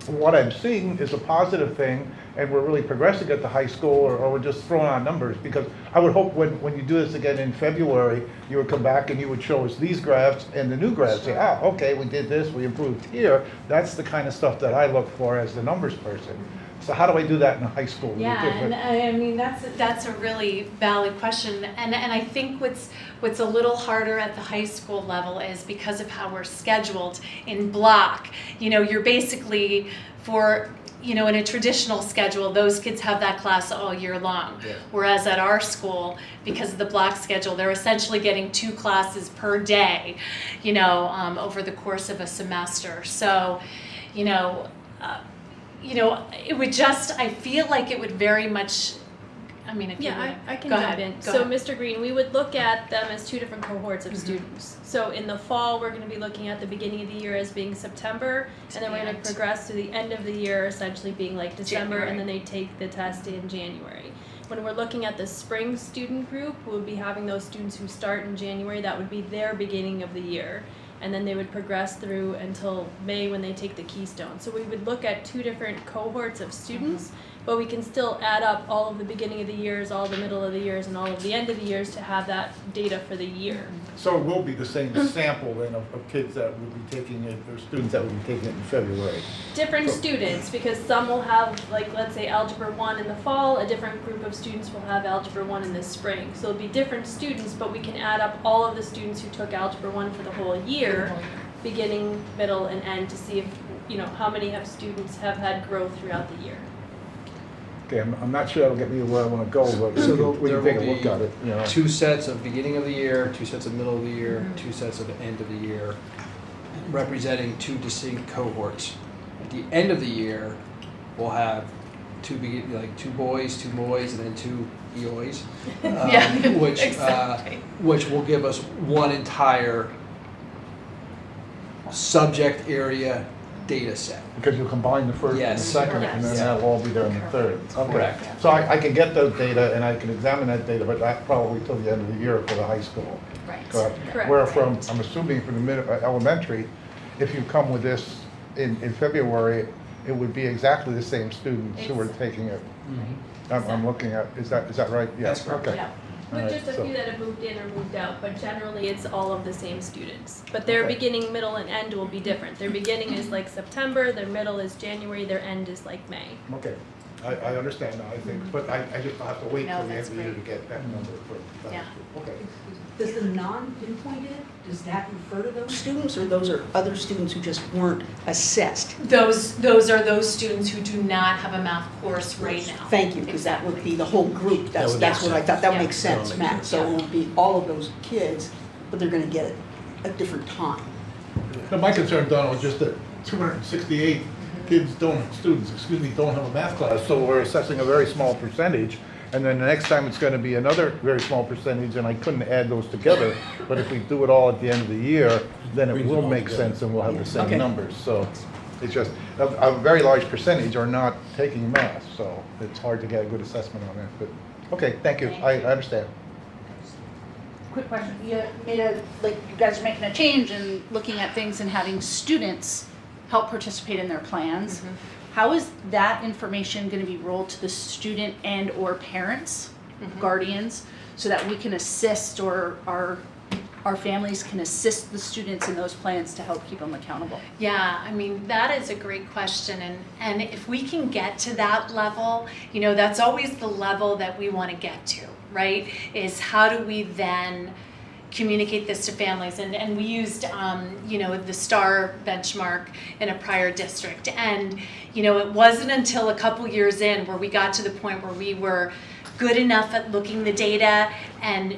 what I'm seeing is a positive thing and we're really progressing at the high school, or we're just throwing out numbers? Because I would hope when you do this again in February, you would come back and you would show us these graphs and the new graphs. Say, okay, we did this, we improved here. That's the kind of stuff that I look for as the numbers person. So how do I do that in a high school? Yeah, and I mean that's a really valid question, and I think what's a little harder at the high school level is because of how we're scheduled in block. You're basically in a traditional schedule, those kids have that class all year long. Yeah. Whereas at our school, because of the block schedule, they're essentially getting 2 classes per day, over the course of a semester. So, it would I feel like it would very much, if you want. I can Go jump ahead. in. Go So ahead. Mr. Green, we would look at them as 2 different cohorts of students. So in the fall, we're going to be looking at the beginning of the year as being September, and then we're going to progress to the end of the year essentially being like December, and then they take the test in January. When we're looking at the spring student group, we'll be having those students who start in January. That would be their beginning of the year. And then they would progress through until May when they take the Keystone. So we would look at 2 different cohorts of students, but we can still add up all of the beginning of the years, all the middle of the years, and all of the end of the years to have that data for the year. So it will be the same sample then of kids that would be taking it, or students that would be taking it in February? Different students, because some will have, like, let's say Algebra 1 in the fall, a different group of students will have Algebra 1 in the spring. So it'll be different students, but we can add up all of the students who took Algebra 1 for the whole year, beginning, middle, and end, to see if, how many students have had growth throughout the year. Okay, I'm not sure that'll get me where I want to go, but So we there can take will a look at it, you know. 2 sets of beginning of the year, 2 sets of middle of the year, 2 sets of the end of the year, representing 2 distinct cohorts. At the end of the year, we'll have 2 boys, and then 2 EOs, which will give us one entire subject area data set. Because you combine the first and the Yes. second, and then Yes. that'll all be there in the third. Okay. Correct. So I can get those data and I can examine that data, but that's probably till the end of the year for the high school. Right. Correct. Where from, I'm assuming from the elementary, if you come with this in February, it would be exactly the same students who are taking it. I'm looking at, is that right? That's Yes. correct. Okay. Yeah. All With right, just a so- few that have moved in or moved out, but generally it's all of the same students. But their Okay. beginning, middle, and end will be different. Their beginning is like September, their middle is January, their end is like May. Okay, I understand now, I think, but I just have to wait No, till the end that's of the year to great. get that number for the high Yeah. school. Okay. Does the non-pinpointed, does that refer to those students, or those are other students who just weren't assessed? Those are those students who do not have a math course right now. Thank you, because that would be the whole group. That's would make what I thought. That would make That would sense, make Matt. sense. So it would be all of those kids, but they're gonna get it at different time. No, my concern, Donald, was just that 268 students don't have a math class, so we're assessing a very small percentage. And then the next time it's gonna be another very small percentage, and I couldn't add those together. But if we do it all at the end of the year, then it Brings it will all make together. sense and we'll have the Okay. same numbers. So it's just, a very large percentage are not taking math, so it's hard to get a good assessment on that. But, okay, thank you, I understand. Quick question, you guys are making a change and looking at things and having students help participate in their plans. How is that information gonna be rolled to the student and or parents, guardians, so that we can assist, or our families can assist the students in those plans to help keep them accountable? Yeah, I mean, that is a great question, and if we can get to that level, that's always the level that we want to get to, right? Is how do we then communicate this to families? And we used, the STAR benchmark in a prior district, and, it wasn't until a couple years in where we got to the point where we were good enough at looking the data and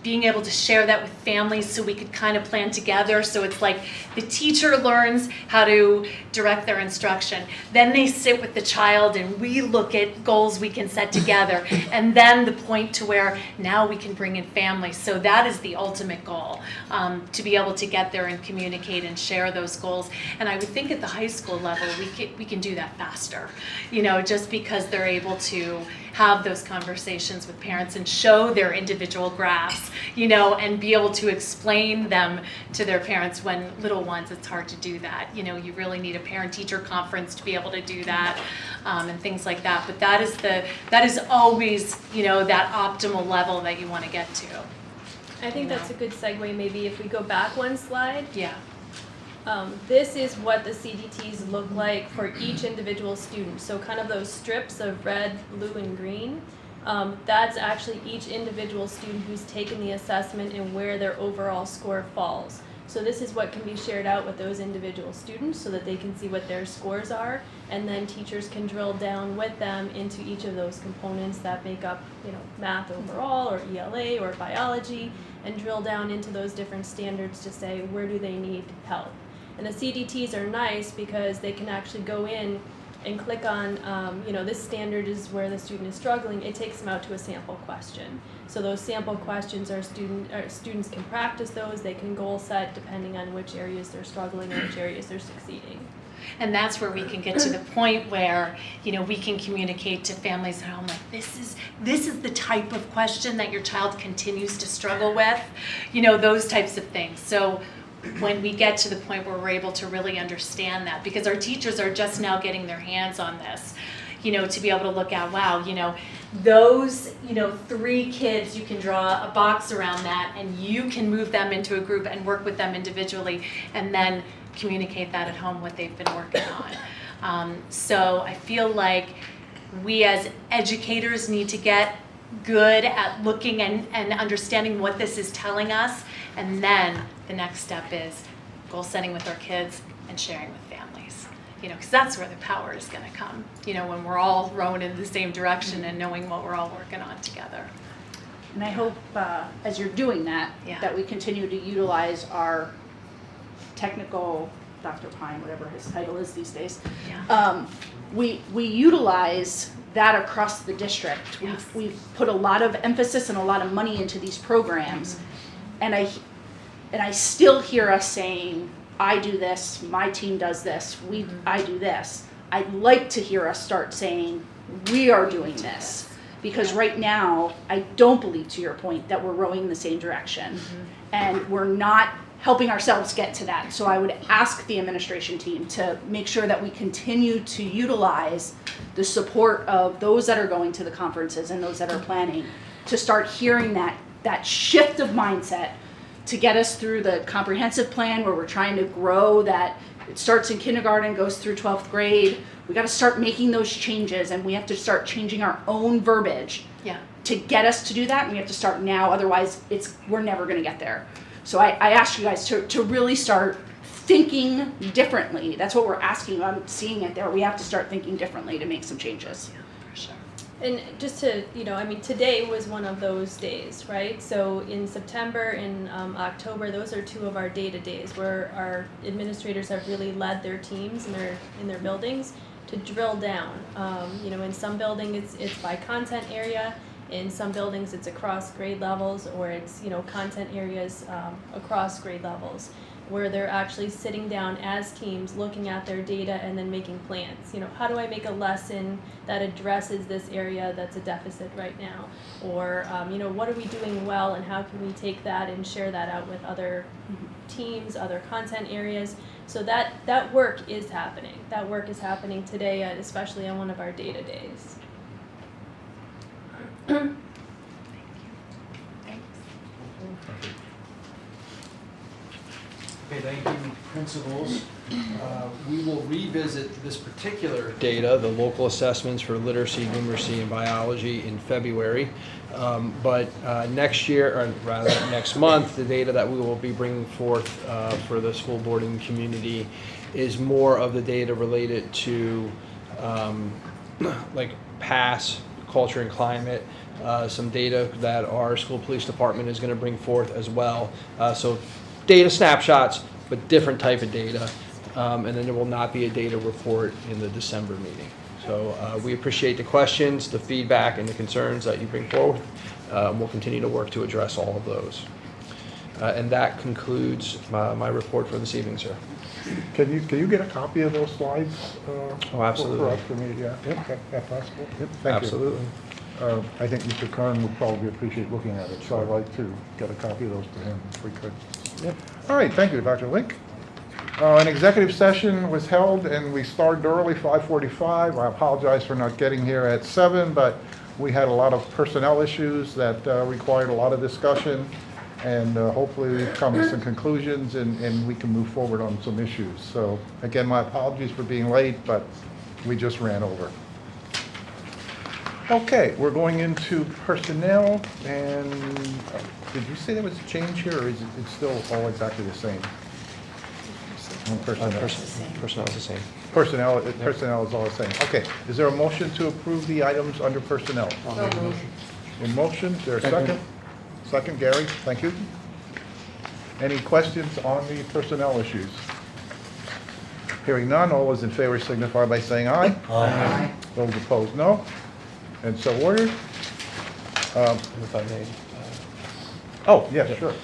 being able to share that with families so we could kind of plan together. So it's like the teacher learns how to direct their instruction. Then they sit with the child and we look at goals we can set together. And then the point to where now we can bring in families. So that is the ultimate goal, to be able to get there and communicate and share those goals. And I would think at the high school level, we can do that faster, just because they're able to have those conversations with parents and show their individual graphs, and be able to explain them to their parents. When little ones, it's hard to do that. You really need a parent-teacher conference to be able to do that, and things like that. But that is always, that optimal level that you want to get to. I think that's a good segue, maybe if we go back one slide. Yeah. This is what the CDTs look like for each individual student. So kind of those strips of red, blue, and green. That's actually each individual student who's taken the assessment and where their overall score falls. So this is what can be shared out with those individual students so that they can see what their scores are, and then teachers can drill down with them into each of those components that make up, math overall, or ELA, or biology, and drill down into those different standards to say where do they need help. And the CDTs are nice because they can actually go in and click on, this standard is where the student is struggling. It takes them out to a sample question. So those sample questions students can practice those. They can goal set depending on which areas they're struggling and which areas they're succeeding. And that's where we can get to the point where, we can communicate to families at home, like, this is the type of question that your child continues to struggle with, those types of things. So when we get to the point where we're able to really understand that, because our teachers are just now getting their hands on this, to be able to look at, wow, those, 3 kids, you can draw a box around that and you can move them into a group and work with them individually and then communicate that at home, what they've been working on. So I feel like we as educators need to get good at looking and understanding what this is telling us. And then the next step is goal setting with our kids and sharing with families, because that's where the power is going to come, when we're all rowing in the same direction and knowing what we're all working on together. And I hope as you're doing that, that we continue to utilize our technical, Dr. Pine, whatever his title is these days, we utilize that across the district. Yes. We've put a lot of emphasis and a lot of money into these programs, and I still hear us saying, I do this, my team does this, I do this. I'd like to hear us start saying, we are doing this. Because right now, I don't believe, to your point, that we're rowing in the same direction. And we're not helping ourselves get to that. So I would ask the administration team to make sure that we continue to utilize the support of those that are going to the conferences and those that are planning to start hearing that shift of mindset to get us through the comprehensive plan where we're trying to grow that. It starts in kindergarten, goes through 12th grade. We got to start making those changes, and we have to start changing our own verbiage to get us to do that. And we have to start now, otherwise we're never going to get there. So I ask you guys to really start thinking differently. That's what we're asking. I'm seeing it there. We have to start thinking differently to make some changes. For sure. And just to, today was one of those days, right? So in September and October, those are 2 of our data days where our administrators have really led their teams in their buildings to drill down. In some buildings it's by content area. In some buildings it's across grade levels, or it's, content areas across grade levels, where they're actually sitting down as teams, looking at their data and then making plans. How do I make a lesson that addresses this area that's a deficit right now? Or, what are we doing well, and how can we take that and share that out with other teams, other content areas? So that work is happening. That work is happening today, especially on one of our data days. Okay, thank you, principals. We will revisit this particular data, the local assessments for literacy, numeracy, and biology in February. But next year, or rather next month, the data that we will be bringing forth for the school board and community is more of the data related to like past culture and climate, some data that our school police department is going to bring forth as well. So data snapshots, but different type of data. And then there will not be a data report in the December meeting. So we appreciate the questions, the feedback, and the concerns that you bring forward. We'll continue to work to address all of those. And that concludes my report for this evening, sir. Can you get a copy of those slides? Oh, absolutely. For us, for me, yeah. Yep, that's possible. Yep, thank Absolutely. you. I think Mr. Kern would probably appreciate looking at it, so I'd like to get a copy of those to him if we could. Yep. All right, thank you, Dr. Link. An executive session was held and we started early, 5:45. I apologize for not getting here at 7, but we had a lot of personnel issues that required a lot of discussion, and hopefully we've come to some conclusions and we can move forward on some issues. So again, my apologies for being late, but we just ran over. Okay, we're going into personnel, and did you say there was a change here, or is it still all exactly the same? Personnel. Personnel is the same. Personnel is all the same. Okay, is there a motion to approve the items under personnel? In motion, is there a second? Second, Gary, thank you. Any questions on the personnel issues? Hearing none, all those in favor signify by saying aye. Aye. Those opposed, no. And so ordered. If I may. Oh, yes, sure.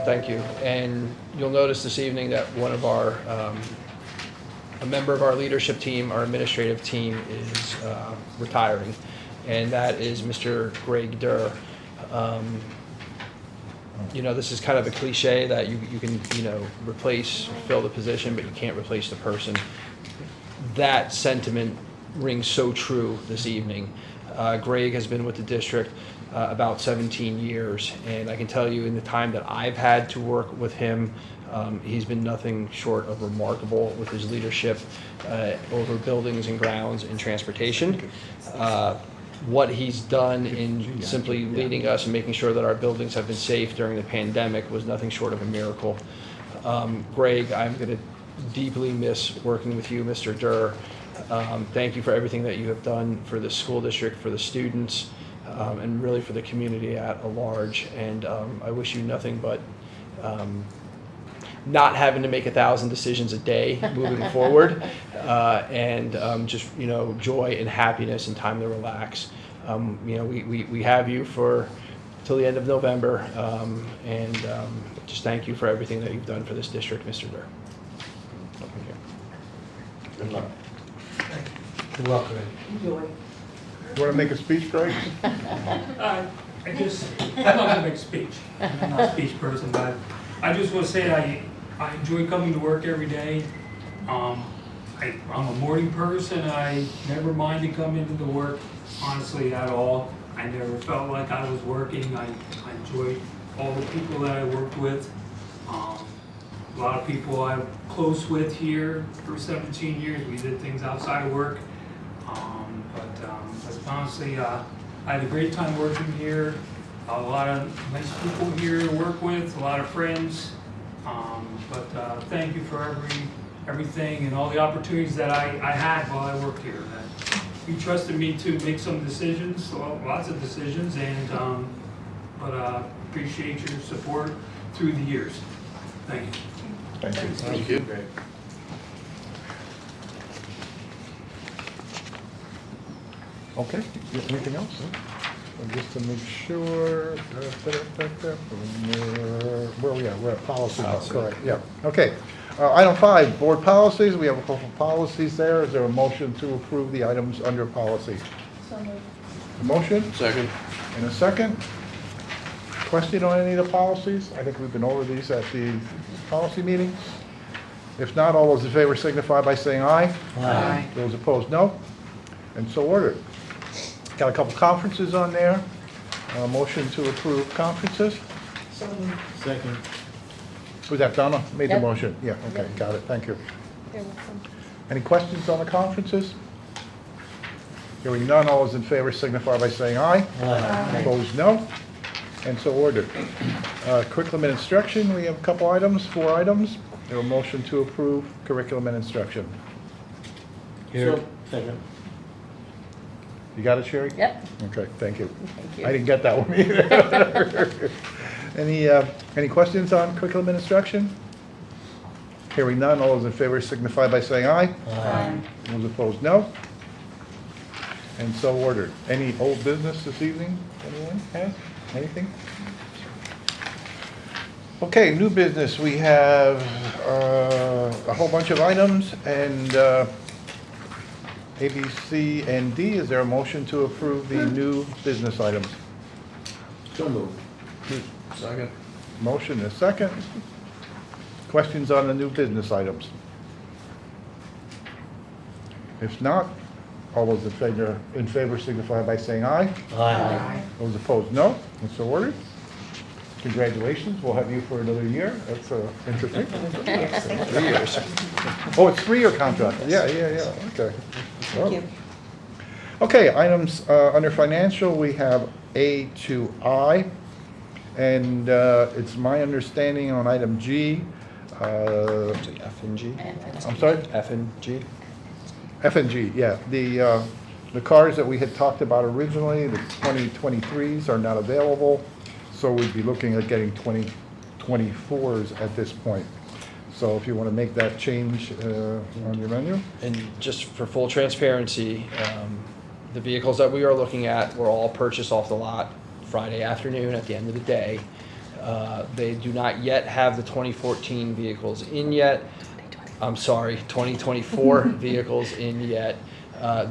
Thank you. And you'll notice this evening that one of our, a member of our leadership team, our administrative team, is retiring, and that is Mr. Greg Durr. This is kind of a cliche that you can, replace, fill the position, but you can't replace the person. That sentiment rings so true this evening. Greg has been with the district about 17 years, and I can tell you in the time that I've had to work with him, he's been nothing short of remarkable with his leadership over buildings and grounds and transportation. What he's done in simply leading us and making sure that our buildings have been safe during the pandemic was nothing short of a miracle. Greg, I'm going to deeply miss working with you, Mr. Durr. Thank you for everything that you have done for the school district, for the students, and really for the community at large. And I wish you nothing but not having to make 1,000 decisions a day moving forward, and just, you know, joy and happiness and time to relax. You know, we have you for till the end of November, and just thank you for everything that you've done for this district, Mr. Durr. Good luck. You're welcome. Enjoy. You want to make a speech, Greg? I'm not gonna make a speech. I'm not a speech person, but I just want to say I enjoy coming to work every day. I'm a morning person. I never minded coming into work, honestly, at all. I never felt like I was working. I enjoyed all the people that I worked with. A lot of people I'm close with here for 17 years. We did things outside of work. But honestly, I had a great time working here. A lot of nice people here to work with, a lot of friends. But thank you for everything and all the opportunities that I had while I worked here. You trusted me to make some decisions, lots of decisions, and but appreciate your support through the years. Thank you. Thank you. Thank you. Great. Okay, anything else? Just to make sure, where are we at? We're at policy, correct, yeah. Okay, item 5, board policies. We have a couple of policies there. Is there a motion to approve the items under policy? So moved. A motion? Second. And a second? Question on any of the policies? I think we've been over these at the policy meeting. If not, all those in favor signify by saying aye. Aye. Those opposed, no. And so ordered. Got a couple conferences on there. Motion to approve conferences. So moved. Second. Was that Donna? Made the Yep. motion? Yeah, okay, Yep. got it, thank you. You're welcome. Any questions on the conferences? Hearing none, all those in favor signify by saying aye. Aye. Opposed, no. And so ordered. Curriculum and instruction, we have a couple items, 4 items. There a motion to approve curriculum and instruction. Here. Second. You got it, Sherry? Yep. Okay, thank you. Thank you. I didn't get that one either. Any questions on curriculum and instruction? Hearing none, all those in favor signify by saying aye. Aye. Those opposed, no. And so ordered. Any old business this evening? Anyone has anything? Okay, new business. We have a whole bunch of items, and A, B, C, and D. Is there a motion to approve the new business items? So moved. Second. Motion is second. Questions on the new business items? If not, all those in favor signify by saying aye. Aye. Those opposed, no. And so ordered. Congratulations, we'll have you for another year. That's interesting. 3 years. Oh, it's 3-year contract. Yeah, okay. Thank you. Okay, items under financial, we have A to I. And it's my understanding on item G. Actually, F and G. I'm sorry? F and G. F and G, yeah. The cars that we had talked about originally, the 2023s are not available. So we'd be looking at getting 2024s at this point. So if you want to make that change on your menu. And just for full transparency, the vehicles that we are looking at were all purchased off the lot Friday afternoon at the end of the day. They do not yet have the 2014 vehicles in yet. I'm sorry, 2024 vehicles in yet.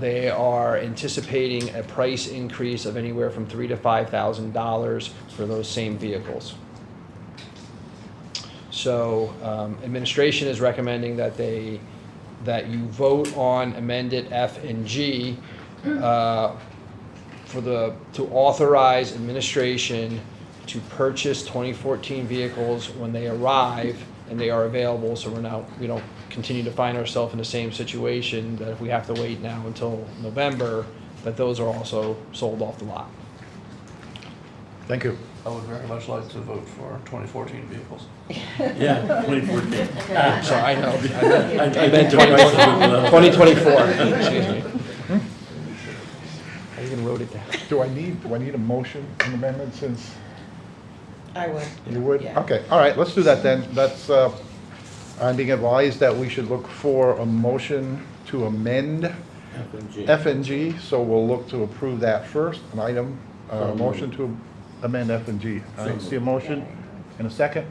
They are anticipating a price increase of anywhere from $3,000 to $5,000 for those same vehicles. So administration is recommending that they that you vote on amended F and G to authorize administration to purchase 2014 vehicles when they arrive and they are available, so we don't continue to find ourselves in the same situation that if we have to wait now until November, that those are also sold off the lot. Thank you. I would very much like to vote for 2014 vehicles. Yeah, 2014. So I know. I meant 2024, excuse me. I even wrote it down. Do I need a motion, an amendment, since I would. you would? Yeah. Okay, all right, let's do that then. I'm being advised that we should look for a motion to amend F and G, so we'll look to approve that first, an item, motion to amend F and G. I see a motion in a second.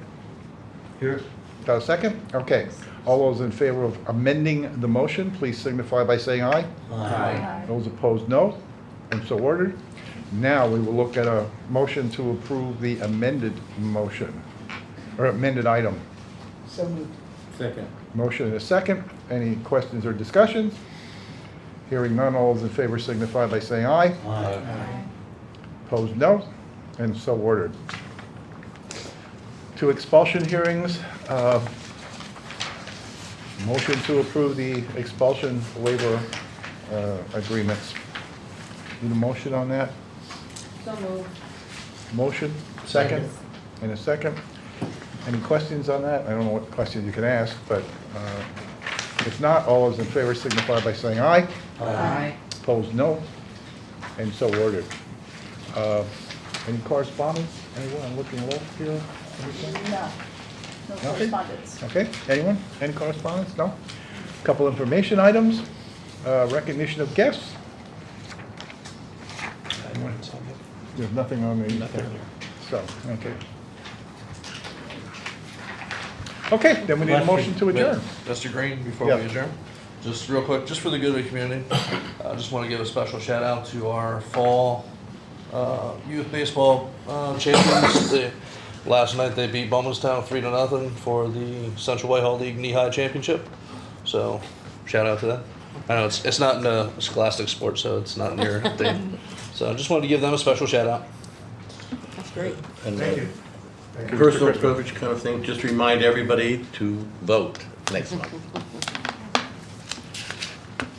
Here. Got a second? Okay. All those in favor of amending the motion, please signify by saying aye. Aye. Those opposed, no. And so ordered. Now we will look at a motion to approve the amended motion, or amended item. So moved. Second. Motion and a second. Any questions or discussions? Hearing none, all those in favor signify by saying aye. Aye. Opposed, no. And so ordered. To expulsion hearings, motion to approve the expulsion waiver agreements. Need a motion on that? So moved. Motion, second, and a second. Any questions on that? I don't know what questions you can ask, but if not, all those in favor signify by saying aye. Aye. Opposed, no. And so ordered. Any correspondence? Anyone? I'm looking left here. Anything? No. No Nothing? correspondence. Okay, anyone? Any correspondence? No? Couple information items. Recognition of guests. There's nothing on the... So, okay. Okay, then we need a motion to adjourn. Mr. Green, before Yeah. we adjourn, just real quick, just for the good of the community, I just want to give a special shout out to our fall youth baseball champions. Last night they beat Bumlestown 3-0 for the Central Whitehall League Knee-High Championship. So shout out to them. I know it's not in a scholastic sport, so it's not in your thing. So I just wanted to give them a special shout out. That's great. And Thank you. Thank you, Mr. personal Crispin. privilege kind of thing, just remind everybody to vote next month.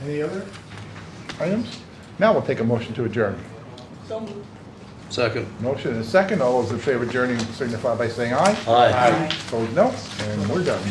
Any other items? Now we'll take a motion to adjourn. So moved. Second. Motion and a second. All those in favor of adjourning signify by saying aye. Aye. Opposed, no. And we're done.